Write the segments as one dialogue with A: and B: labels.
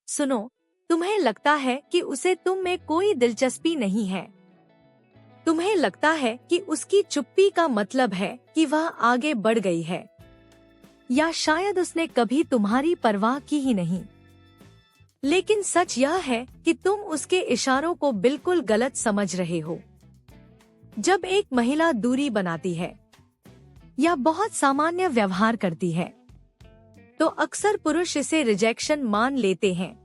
A: सुनो, तुम्हें लगता है कि उसे तुम में कोई दिलचस्पी नहीं है। तुम्हें लगता है कि उसकी चुप्पी का मतलब है कि वह आगे बढ़ गई है, या शायद उसने कभी तुम्हारी परवाह की ही नहीं। लेकिन सच यह है कि तुम उसके इशारों को बिल्कुल गलत समझ रहे हो। जब एक महिला दूरी बनाती है या बहुत सामान्य व्यवहार करती है, तो अक्सर पुरुष इसे रिजेक्शन मान लेते हैं।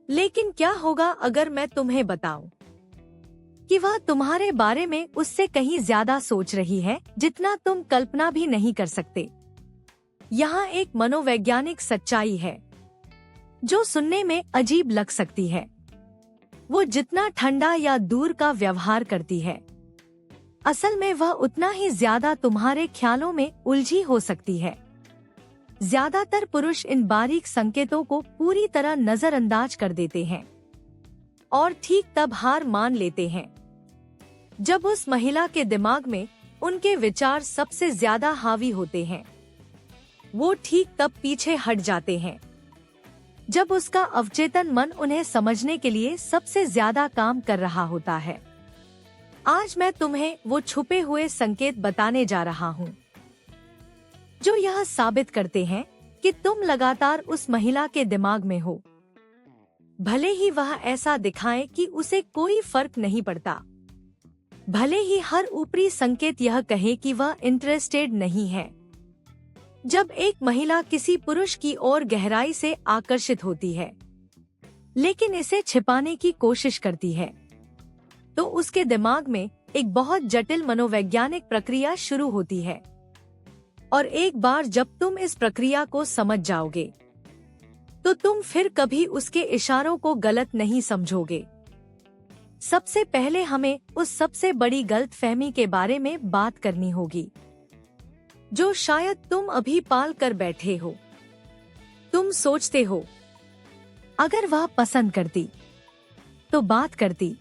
A: लेकिन क्या होगा अगर मैं तुम्हें बताऊं कि वह तुम्हारे बारे में उससे कहीं ज्यादा सोच रही है जितना तुम कल्पना भी नहीं कर सकते। यहाँ एक मनोवैज्ञानिक सच्चाई है जो सुनने में अजीब लग सकती है। वो जितना ठंडा या दूर का व्यवहार करती है, असल में वह उतना ही ज्यादा तुम्हारे ख्यालों में उलझी हो सकती है। ज्यादातर पुरुष इन बारीक संकेतों को पूरी तरह नजरअंदाज कर देते हैं और ठीक तब हार मान लेते हैं जब उस महिला के दिमाग में उनके विचार सबसे ज्यादा हावी होते हैं। वो ठीक तब पीछे हट जाते हैं जब उसका अवचेतन मन उन्हें समझने के लिए सबसे ज्यादा काम कर रहा होता है। आज मैं तुम्हें वो छुपे हुए संकेत बताने जा रहा हूँ जो यह साबित करते हैं कि तुम लगातार उस महिला के दिमाग में हो, भले ही वह ऐसा दिखाए कि उसे कोई फर्क नहीं पड़ता। भले ही हर ऊपरी संकेत यह कहे कि वह इंटरेस्टेड नहीं है। जब एक महिला किसी पुरुष की ओर गहराई से आकर्षित होती है लेकिन इसे छिपाने की कोशिश करती है, तो उसके दिमाग में एक बहुत जटिल मनोवैज्ञानिक प्रक्रिया शुरू होती है। और एक बार जब तुम इस प्रक्रिया को समझ जाओगे, तो तुम फिर कभी उसके इशारों को गलत नहीं समझोगे। सबसे पहले हमें उस सबसे बड़ी गलतफहमी के बारे में बात करनी होगी जो शायद तुम अभी पाल कर बैठे हो। तुम सोचते हो, अगर वह पसंद करती तो बात करती,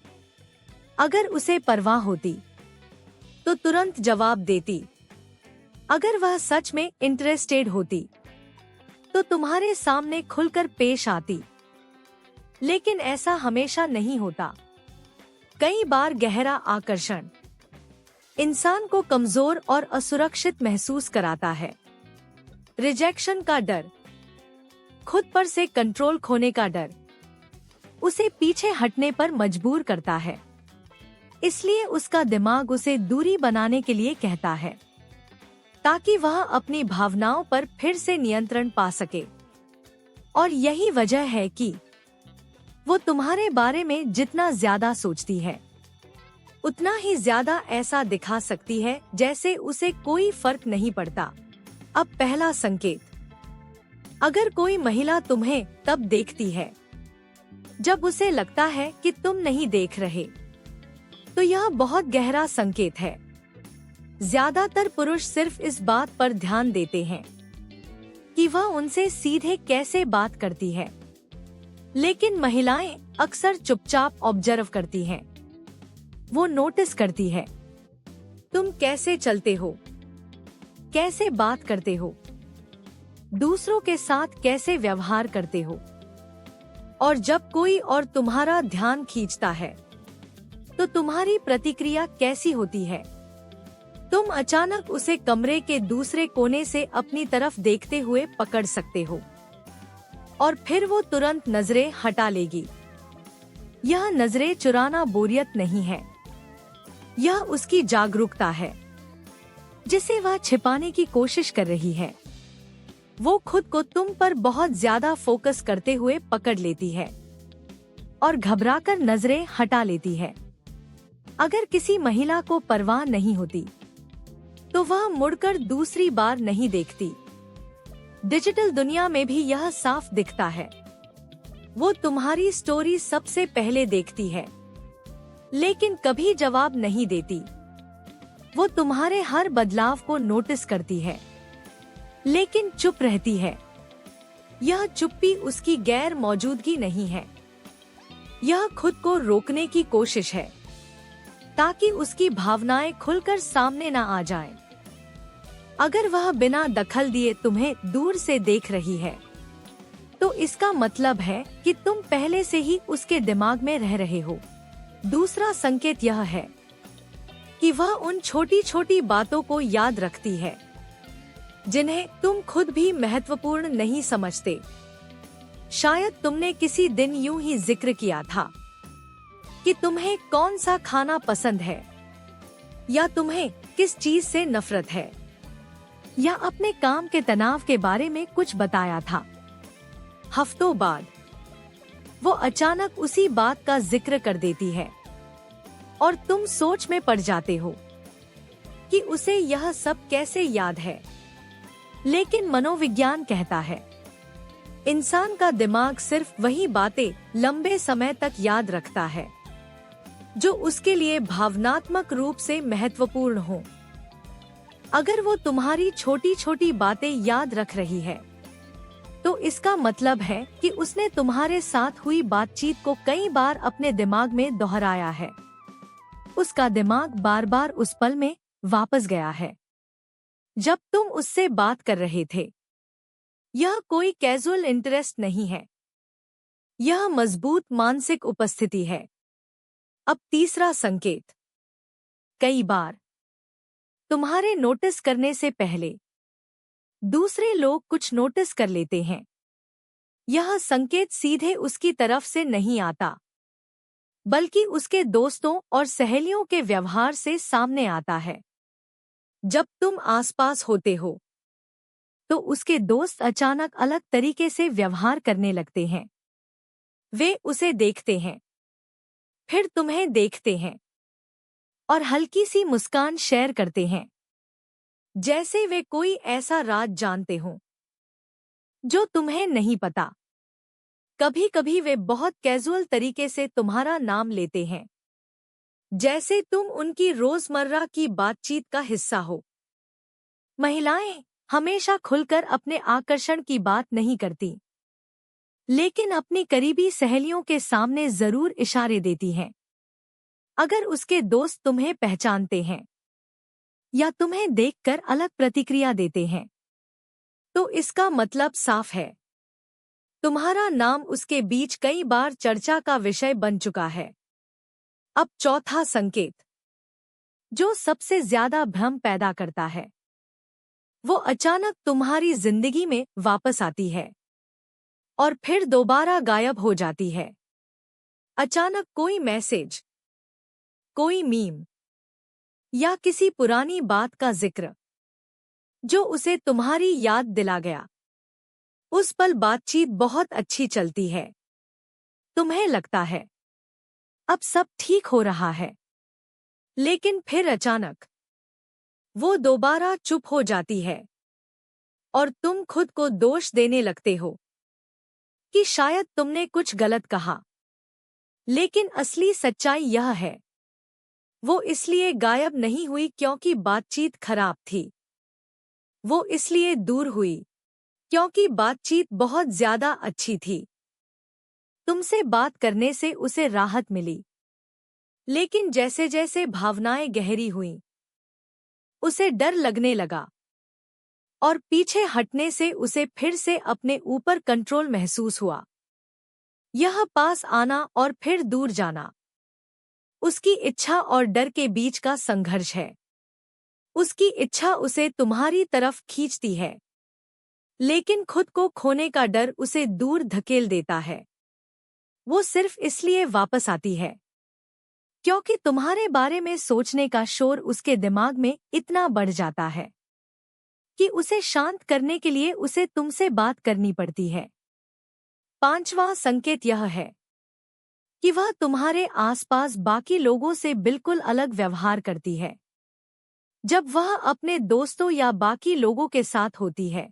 A: अगर उसे परवाह होती तो तुरंत जवाब देती, अगर वह सच में इंटरेस्टेड होती तो तुम्हारे सामने खुलकर पेश आती। लेकिन ऐसा हमेशा नहीं होता। कई बार गहरा आकर्षण इंसान को कमजोर और असुरक्षित महसूस कराता है। रिजेक्शन का डर, खुद पर से कंट्रोल खोने का डर, उसे पीछे हटने पर मजबूर करता है। इसलिए उसका दिमाग उसे दूरी बनाने के लिए कहता है ताकि वह अपनी भावनाओं पर फिर से नियंत्रण पा सके। और यही वजह है कि वो तुम्हारे बारे में जितना ज्यादा सोचती है, उतना ही ज्यादा ऐसा दिखा सकती है जैसे उसे कोई फर्क नहीं पड़ता। अब पहला संकेत, अगर कोई महिला तुम्हें तब देखती है जब उसे लगता है कि तुम नहीं देख रहे, तो यह बहुत गहरा संकेत है। ज्यादातर पुरुष सिर्फ इस बात पर ध्यान देते हैं कि वह उनसे सीधे कैसे बात करती है, लेकिन महिलाएं अक्सर चुपचाप ऑब्जर्व करती हैं। वो नोटिस करती है तुम कैसे चलते हो, कैसे बात करते हो, दूसरों के साथ कैसे व्यवहार करते हो। और जब कोई और तुम्हारा ध्यान खींचता है तो तुम्हारी प्रतिक्रिया कैसी होती है। तुम अचानक उसे कमरे के दूसरे कोने से अपनी तरफ देखते हुए पकड़ सकते हो और फिर वो तुरंत नजरें हटा लेगी। यह नजरें चुराना बोरियत नहीं है, यह उसकी जागरूकता है जिसे वह छिपाने की कोशिश कर रही है। वो खुद को तुम पर बहुत ज्यादा फोकस करते हुए पकड़ लेती है और घबराकर नजरें हटा लेती है। अगर किसी महिला को परवाह नहीं होती तो वह मुड़कर दूसरी बार नहीं देखती। डिजिटल दुनिया में भी यह साफ दिखता है। वो तुम्हारी स्टोरी सबसे पहले देखती है लेकिन कभी जवाब नहीं देती। वो तुम्हारे हर बदलाव को नोटिस करती है लेकिन चुप रहती है। यह चुप्पी उसकी गैर मौजूदगी नहीं है, यह खुद को रोकने की कोशिश है ताकि उसकी भावनाएं खुलकर सामने न आ जाएं। अगर वह बिना दखल दिए तुम्हें दूर से देख रही है तो इसका मतलब है कि तुम पहले से ही उसके दिमाग में रह रहे हो। दूसरा संकेत यह है कि वह उन छोटी छोटी बातों को याद रखती है जिन्हें तुम खुद भी महत्वपूर्ण नहीं समझते। शायद तुमने किसी दिन यूं ही जिक्र किया था कि तुम्हें कौन सा खाना पसंद है, या तुम्हें किस चीज से नफरत है, या अपने काम के तनाव के बारे में कुछ बताया था। हफ्तों बाद वो अचानक उसी बात का जिक्र कर देती है और तुम सोच में पड़ जाते हो कि उसे यह सब कैसे याद है। लेकिन मनोविज्ञान कहता है इंसान का दिमाग सिर्फ वही बातें लंबे समय तक याद रखता है जो उसके लिए भावनात्मक रूप से महत्वपूर्ण हो। अगर वो तुम्हारी छोटी छोटी बातें याद रख रही है तो इसका मतलब है कि उसने तुम्हारे साथ हुई बातचीत को कई बार अपने दिमाग में दोहराया है। उसका दिमाग बार बार उस पल में वापस गया है जब तुम उससे बात कर रहे थे। यह कोई कैजुअल इंटरेस्ट नहीं है, यह मजबूत मानसिक उपस्थिति है। अब तीसरा संकेत, कई बार तुम्हारे नोटिस करने से पहले दूसरे लोग कुछ नोटिस कर लेते हैं। यह संकेत सीधे उसकी तरफ से नहीं आता, बल्कि उसके दोस्तों और सहेलियों के व्यवहार से सामने आता है। जब तुम आसपास होते हो तो उसके दोस्त अचानक अलग तरीके से व्यवहार करने लगते हैं। वे उसे देखते हैं, फिर तुम्हें देखते हैं और हल्की सी मुस्कान शेयर करते हैं, जैसे वे कोई ऐसा राज जानते हों जो तुम्हें नहीं पता। कभी कभी वे बहुत कैजुअल तरीके से तुम्हारा नाम लेते हैं, जैसे तुम उनकी रोजमर्रा की बातचीत का हिस्सा हो। महिलाएं हमेशा खुलकर अपने आकर्षण की बात नहीं करती, लेकिन अपनी करीबी सहेलियों के सामने जरूर इशारे देती हैं। अगर उसके दोस्त तुम्हें पहचानते हैं या तुम्हें देखकर अलग प्रतिक्रिया देते हैं, तो इसका मतलब साफ है, तुम्हारा नाम उसके बीच कई बार चर्चा का विषय बन चुका है। अब चौथा संकेत, जो सबसे ज्यादा भ्रम पैदा करता है, वो अचानक तुम्हारी जिंदगी में वापस आती है और फिर दोबारा गायब हो जाती है। अचानक कोई मैसेज, कोई मीम या किसी पुरानी बात का जिक्र जो उसे तुम्हारी याद दिला गया। उस पल बातचीत बहुत अच्छी चलती है, तुम्हें लगता है अब सब ठीक हो रहा है, लेकिन फिर अचानक वो दोबारा चुप हो जाती है और तुम खुद को दोष देने लगते हो कि शायद तुमने कुछ गलत कहा। लेकिन असली सच्चाई यह है, वो इसलिए गायब नहीं हुई क्योंकि बातचीत खराब थी, वो इसलिए दूर हुई क्योंकि बातचीत बहुत ज्यादा अच्छी थी। तुमसे बात करने से उसे राहत मिली, लेकिन जैसे जैसे भावनाएं गहरी हुईं, उसे डर लगने लगा और पीछे हटने से उसे फिर से अपने ऊपर कंट्रोल महसूस हुआ। यह पास आना और फिर दूर जाना उसकी इच्छा और डर के बीच का संघर्ष है। उसकी इच्छा उसे तुम्हारी तरफ खींचती है, लेकिन खुद को खोने का डर उसे दूर धकेल देता है। वो सिर्फ इसलिए वापस आती है क्योंकि तुम्हारे बारे में सोचने का शोर उसके दिमाग में इतना बढ़ जाता है कि उसे शांत करने के लिए उसे तुमसे बात करनी पड़ती है। पांचवां संकेत यह है कि वह तुम्हारे आसपास बाकी लोगों से बिल्कुल अलग व्यवहार करती है। जब वह अपने दोस्तों या बाकी लोगों के साथ होती है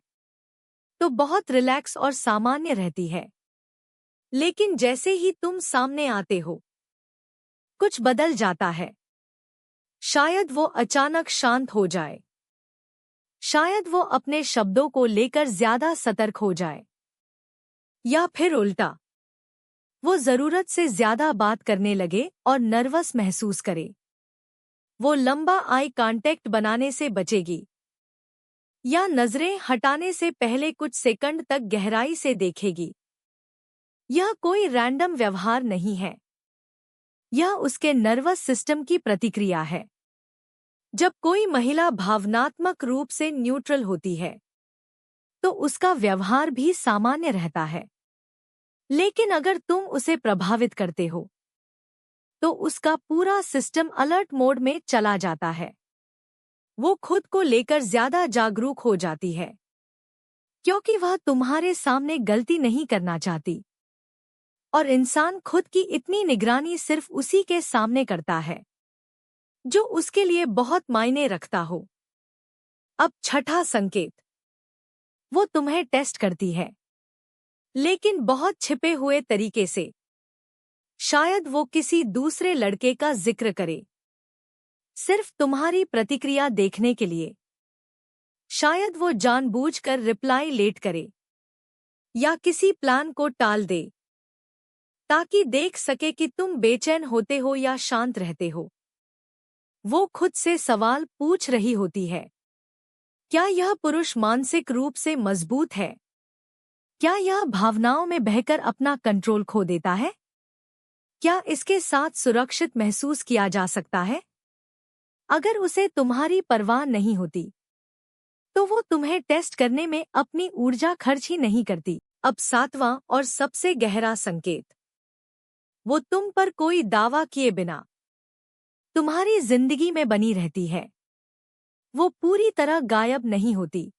A: तो बहुत रिलैक्स और सामान्य रहती है, लेकिन जैसे ही तुम सामने आते हो कुछ बदल जाता है। शायद वो अचानक शांत हो जाए, शायद वो अपने शब्दों को लेकर ज्यादा सतर्क हो जाए, या फिर उल्टा, वो जरूरत से ज्यादा बात करने लगे और नर्वस महसूस करे। वो लंबा आई कांटेक्ट बनाने से बचेगी या नजरें हटाने से पहले कुछ सेकंड तक गहराई से देखेगी। यह कोई रैंडम व्यवहार नहीं है। यह उसके नर्वस सिस्टम की प्रतिक्रिया है। जब कोई महिला भावनात्मक रूप से न्यूट्रल होती है तो उसका व्यवहार भी सामान्य रहता है। लेकिन अगर तुम उसे प्रभावित करते हो तो उसका पूरा सिस्टम अलर्ट मोड में चला जाता है। वो खुद को लेकर ज्यादा जागरूक हो जाती है क्योंकि वह तुम्हारे सामने गलती नहीं करना चाहती, और इंसान खुद की इतनी निगरानी सिर्फ उसी के सामने करता है जो उसके लिए बहुत मायने रखता हो। अब छठा संकेत, वो तुम्हें टेस्ट करती है, लेकिन बहुत छिपे हुए तरीके से। शायद वो किसी दूसरे लड़के का जिक्र करे, सिर्फ तुम्हारी प्रतिक्रिया देखने के लिए। शायद वो जानबूझकर रिप्लाई लेट करे या किसी प्लान को टाल दे ताकि देख सके कि तुम बेचैन होते हो या शांत रहते हो। वो खुद से सवाल पूछ रही होती है, क्या यह पुरुष मानसिक रूप से मजबूत है? क्या यह भावनाओं में बहकर अपना कंट्रोल खो देता है? क्या इसके साथ सुरक्षित महसूस किया जा सकता है? अगर उसे तुम्हारी परवाह नहीं होती तो वो तुम्हें टेस्ट करने में अपनी ऊर्जा खर्च ही नहीं करती। अब सातवां और सबसे गहरा संकेत, वो तुम पर कोई दावा किए बिना तुम्हारी जिंदगी में बनी रहती है। वो पूरी तरह गायब नहीं होती,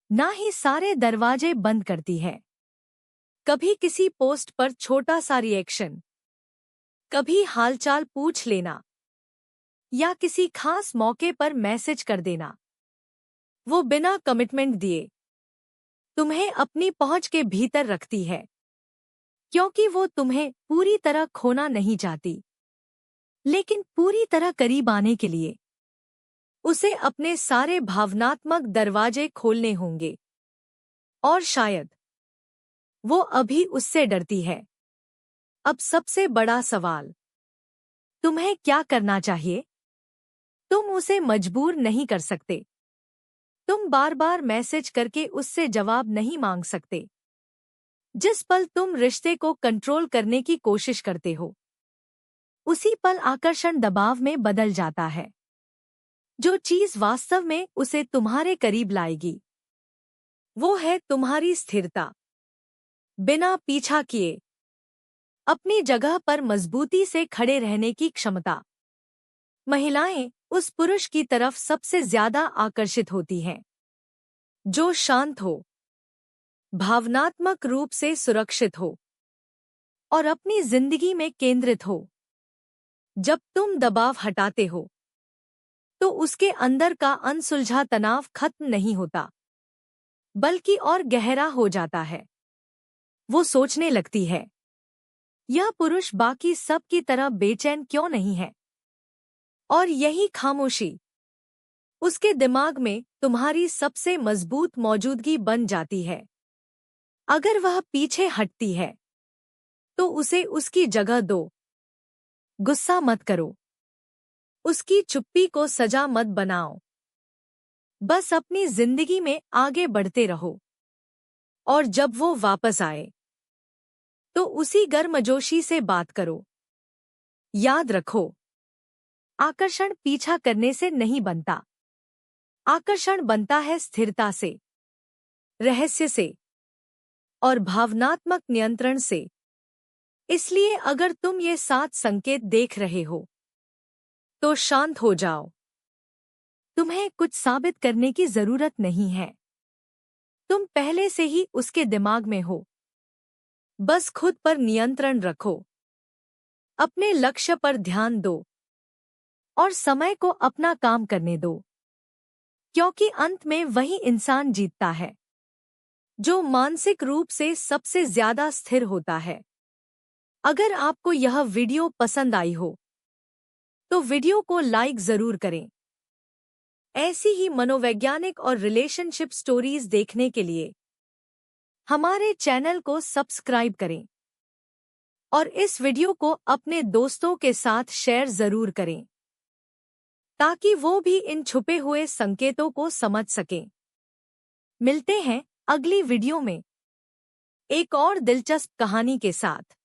A: ना ही सारे दरवाजे बंद करती है। कभी किसी पोस्ट पर छोटा सा रिएक्शन, कभी हालचाल पूछ लेना या किसी खास मौके पर मैसेज कर देना। वो बिना कमिटमेंट दिए तुम्हें अपनी पहुंच के भीतर रखती है क्योंकि वो तुम्हें पूरी तरह खोना नहीं चाहती, लेकिन पूरी तरह करीब आने के लिए उसे अपने सारे भावनात्मक दरवाजे खोलने होंगे। और शायद वो अभी उससे डरती है। अब सबसे बड़ा सवाल, तुम्हें क्या करना चाहिए? तुम उसे मजबूर नहीं कर सकते। तुम बार बार मैसेज करके उससे जवाब नहीं मांग सकते। जिस पल तुम रिश्ते को कंट्रोल करने की कोशिश करते हो, उसी पल आकर्षण दबाव में बदल जाता है। जो चीज वास्तव में उसे तुम्हारे करीब लाएगी वो है तुम्हारी स्थिरता। बिना पीछा किए अपनी जगह पर मजबूती से खड़े रहने की क्षमता। महिलाएं उस पुरुष की तरफ सबसे ज्यादा आकर्षित होती हैं जो शांत हो, भावनात्मक रूप से सुरक्षित हो और अपनी जिंदगी में केंद्रित हो। जब तुम दबाव हटाते हो तो उसके अंदर का अनसुलझा तनाव खत्म नहीं होता, बल्कि और गहरा हो जाता है। वो सोचने लगती है, यह पुरुष बाकी सब की तरह बेचैन क्यों नहीं है? और यही खामोशी उसके दिमाग में तुम्हारी सबसे मजबूत मौजूदगी बन जाती है। अगर वह पीछे हटती है तो उसे उसकी जगह दो। गुस्सा मत करो, उसकी चुप्पी को सजा मत बनाओ। बस अपनी जिंदगी में आगे बढ़ते रहो। और जब वो वापस आए तो उसी गर्मजोशी से बात करो। याद रखो, आकर्षण पीछा करने से नहीं बनता। आकर्षण बनता है स्थिरता से, रहस्य से और भावनात्मक नियंत्रण से। इसलिए अगर तुम ये 7 संकेत देख रहे हो तो शांत हो जाओ। तुम्हें कुछ साबित करने की जरूरत नहीं है। तुम पहले से ही उसके दिमाग में हो। बस खुद पर नियंत्रण रखो, अपने लक्ष्य पर ध्यान दो और समय को अपना काम करने दो, क्योंकि अंत में वही इंसान जीतता है जो मानसिक रूप से सबसे ज्यादा स्थिर होता है। अगर आपको यह वीडियो पसंद आई हो तो वीडियो को लाइक जरूर करें। ऐसी ही मनोवैज्ञानिक और रिलेशनशिप स्टोरीज देखने के लिए हमारे चैनल को सब्सक्राइब करें और इस वीडियो को अपने दोस्तों के साथ शेयर जरूर करें ताकि वो भी इन छुपे हुए संकेतों को समझ सकें। मिलते हैं अगली वीडियो में। एक और दिलचस्प कहानी के साथ।